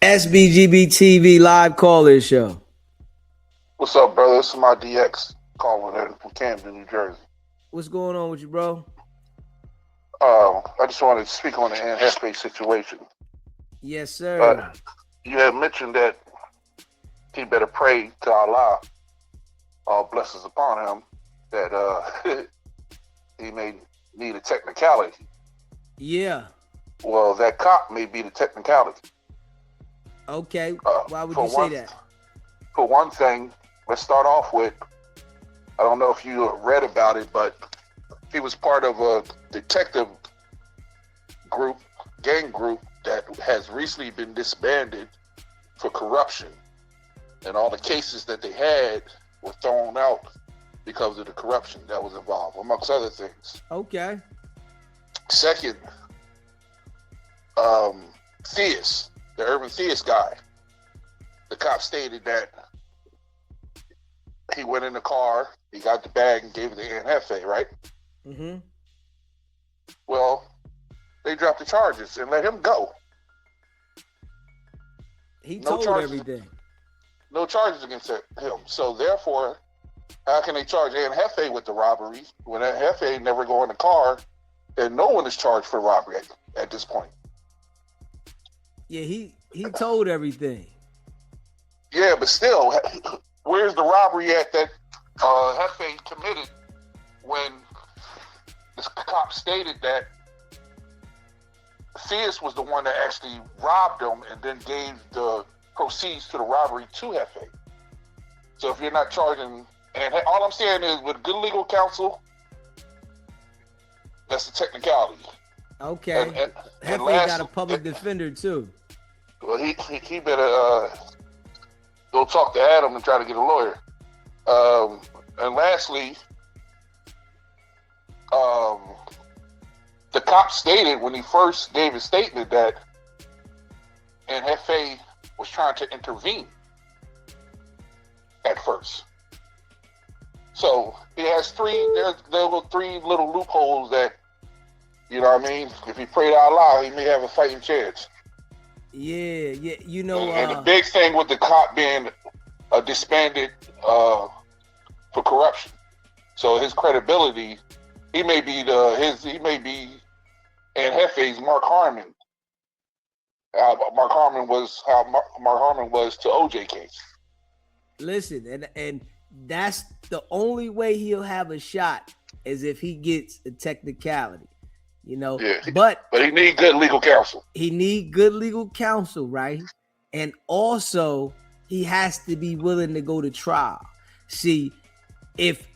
SBGB TV live call-in show. What's up, brother? This is my DX calling in from Camden, New Jersey. What's going on with you, bro? I just wanted to speak on the Jefe situation. Yes, sir. You had mentioned that he better pray to Allah, all blessings upon him, that he may need a technicality. Yeah. Well, that cop may be the technicality. Okay. Why would you say that? For one thing, let's start off with, I don't know if you read about it, but he was part of a detective group, gang group, that has recently been disbanded for corruption. And all the cases that they had were thrown out because of the corruption that was involved, amongst other things. Okay. Second, Theus, the urban Theus guy, the cop stated that he went in the car, he got the bag and gave it to Jefe, right? Mm-hmm. Well, they dropped the charges and let him go. He told everything. No charges against him. So therefore, how can they charge Jefe with the robbery when Jefe never go in the car and no one is charged for robbery at this point? Yeah, he told everything. Yeah, but still, where's the robbery at that Jefe committed when this cop stated that Theus was the one that actually robbed him and then gave the proceeds to the robbery to Jefe? So if you're not charging, and all I'm saying is with good legal counsel, that's the technicality. Okay. And Jefe got a public defender too. Well, he better go talk to Adam and try to get a lawyer. And lastly, the cop stated when he first gave his statement that Jefe was trying to intervene at first. So he has there were three little loopholes that, you know what I mean? If he prayed out loud, he may have a fighting chance. Yeah, you know. And the big thing with the cop being disbanded for corruption, so his credibility, he may be and Jefe's Mark Harmon. Mark Harmon was to OJ case. Listen, and that's the only way he'll have a shot is if he gets a technicality. You know, yeah, but he need good legal counsel. He need good legal counsel, right? And also, he has to be willing to go to trial. See, if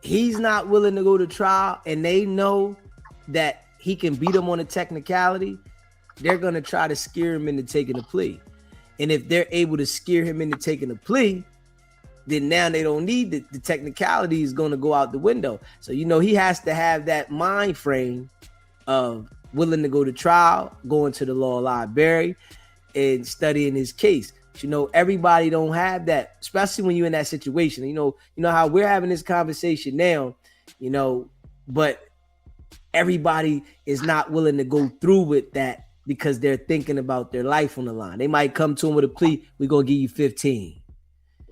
he's not willing to go to trial and they know that he can beat them on a technicality, they're going to try to scare him into taking a plea. And if they're able to scare him into taking a plea, then now they don't need the technicality is going to go out the window. So, you know, he has to have that mind frame of willing to go to trial, going to the law library and studying his case. But, you know, everybody don't have that, especially when you're in that situation. You know how we're having this conversation now, you know, but everybody is not willing to go through with that because they're thinking about their life on the line. They might come to him with a plea, we're going to give you 15.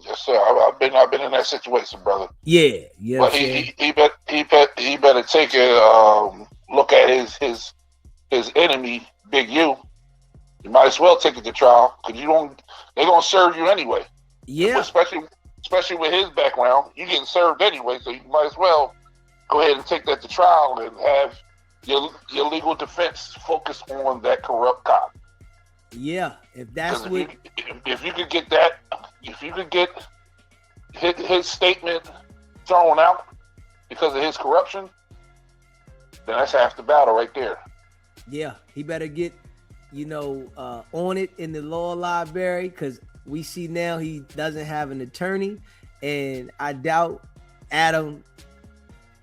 Yes, sir. I've been in that situation, brother. Yeah. But he better take a look at his enemy, Big U. You might as well take it to trial because they're gonna serve you anyway. Yeah. Especially with his background, you're getting served anyway, so you might as well go ahead and take that to trial and have your legal defense focus on that corrupt cop. Yeah, if that's what if you could get that, if you could get his statement thrown out because of his corruption, then that's half the battle right there. Yeah, he better get, on it in the law library because we see now he doesn't have an attorney, and I doubt Adam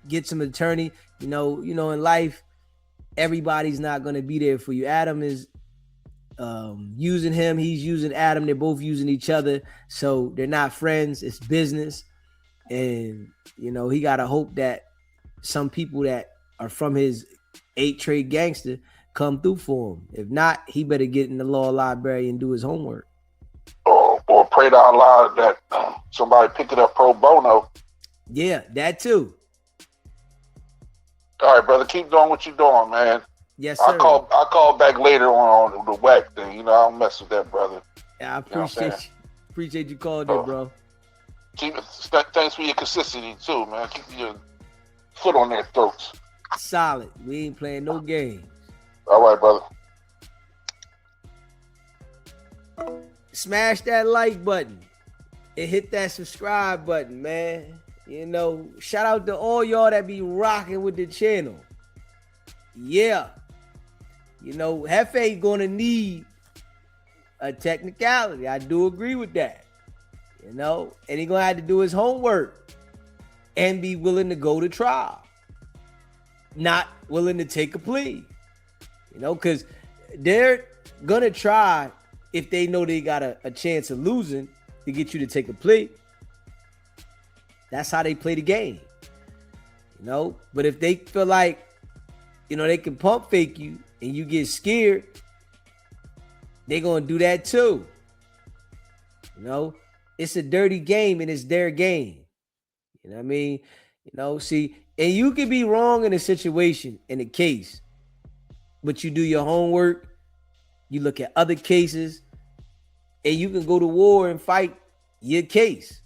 gets him an attorney. In life, everybody's not going to be there for you. Adam is using him, he's using Adam, they're both using each other, so they're not friends, it's business. And he got to hope that some people that are from his 8 trade gangster come through for him. If not, he better get in the law library and do his homework. Or pray to Allah that somebody pick it up pro bono. Yeah, that too. All right, brother, keep doing what you're doing, man. Yes, sir. I call back later on the whack thing. You know, I don't mess with that, brother. Yeah, I appreciate you calling in, bro. Thanks for your consistency too, man. Keep your foot on their throats. Solid. We ain't playing no games. All right, brother. Smash that like button and hit that subscribe button, man. You know, shout out to all y'all that be rocking with the channel. Yeah. You know, Jefe gonna need a technicality. I do agree with that. You know, and he gonna have to do his homework and be willing to go to trial. Not willing to take a plea. You know, because they're gonna try if they know they got a chance of losing to get you to take a plea. That's how they play the game. You know, but if they feel like, you know, they can pump fake you and you get scared, they're gonna do that too. You know, it's a dirty game and it's their game. You know what I mean? You know, see, and you could be wrong in a situation, in a case, but you do your homework, you look at other cases, and you can go to war and fight your case.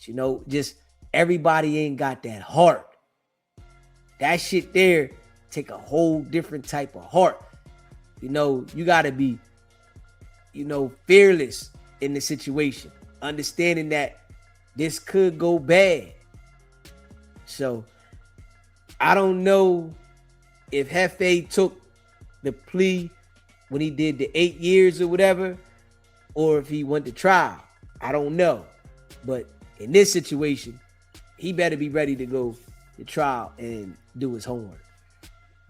You know, just everybody ain't got that heart. That shit there take a whole different type of heart. You know, you got to be, you know, fearless in the situation, understanding that this could go bad. So I don't know if Jefe took the plea when he did the 8 years or whatever, or if he went to trial. I don't know. But in this situation, he better be ready to go to trial and do his homework.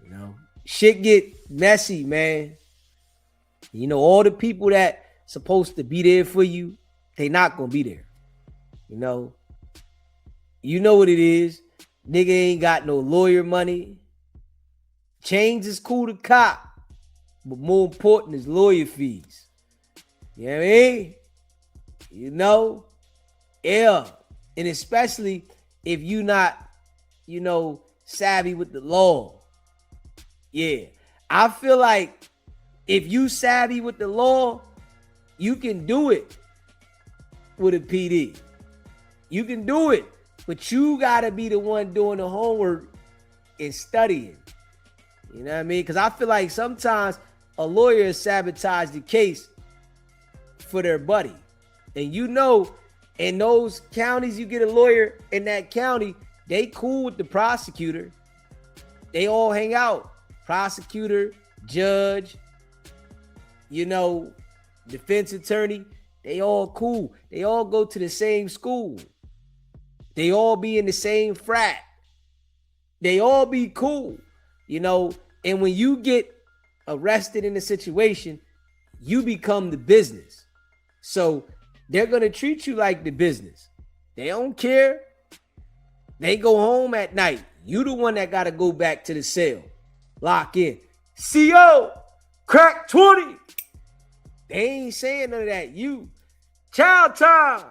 You know, shit get messy, man. You know, all the people that supposed to be there for you, they not gonna be there. You know what it is. Nigga ain't got no lawyer money. Chains is cool to cop, but more important is lawyer fees. You know what I mean? You know? Yeah. And especially if you not, you know, savvy with the law. Yeah. I feel like if you savvy with the law, you can do it with a PD. You can do it, but you gotta be the one doing the homework and studying. You know what I mean? Because I feel like sometimes a lawyer sabotage the case for their buddy. And you know, in those counties, you get a lawyer in that county, they cool with the prosecutor. They all hang out. Prosecutor, judge, you know, defense attorney, they all cool. They all go to the same school. They all be in the same frat. They all be cool, you know. And when you get arrested in a situation, you become the business. So they're going to treat you like the business. They don't care. They go home at night. You the one that got to go back to the cell. Lock in. CO, crack 20. They ain't saying none of that. You, child time.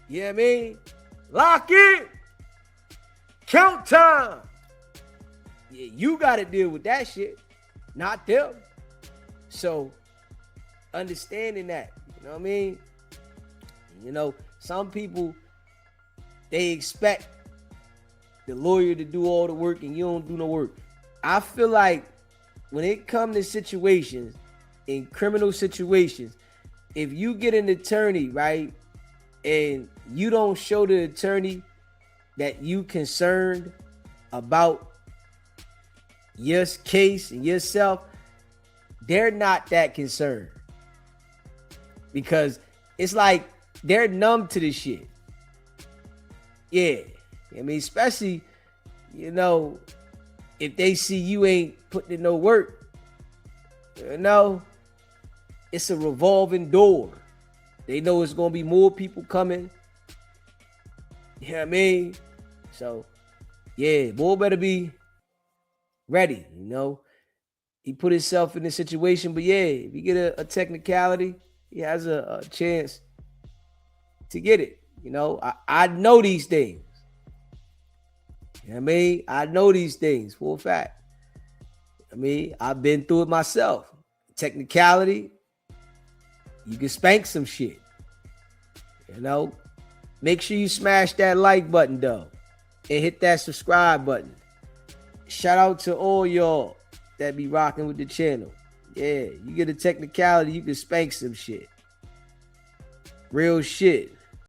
You know what I mean? Lock in. Count time. Yeah, you got to deal with that shit, not them. So, understanding that, you know what I mean? You know, some people, they expect the lawyer to do all the work and you don't do no work. I feel like when it comes to situations, in criminal situations, if you get an attorney, right, and you don't show the attorney that you concerned about your case and yourself, they're not that concerned. Because it's like they're numb to this shit. Yeah. I mean, especially, you know, if they see you ain't putting in no work, you know, it's a revolving door. They know it's going to be more people coming. You know what I mean? So, yeah, boy better be ready, you know. he put himself in this situation. But yeah, if you get a technicality, he has a chance to get it. You know, I know these things. You know what I mean? I know these things for a fact. I mean, I've been through it myself. Technicality, you can spank some shit. You know, make sure you smash that like button though, and hit that subscribe button. Shout out to all y'all that be rocking with the channel. Yeah, you get a technicality, you can spank some shit. Real shit.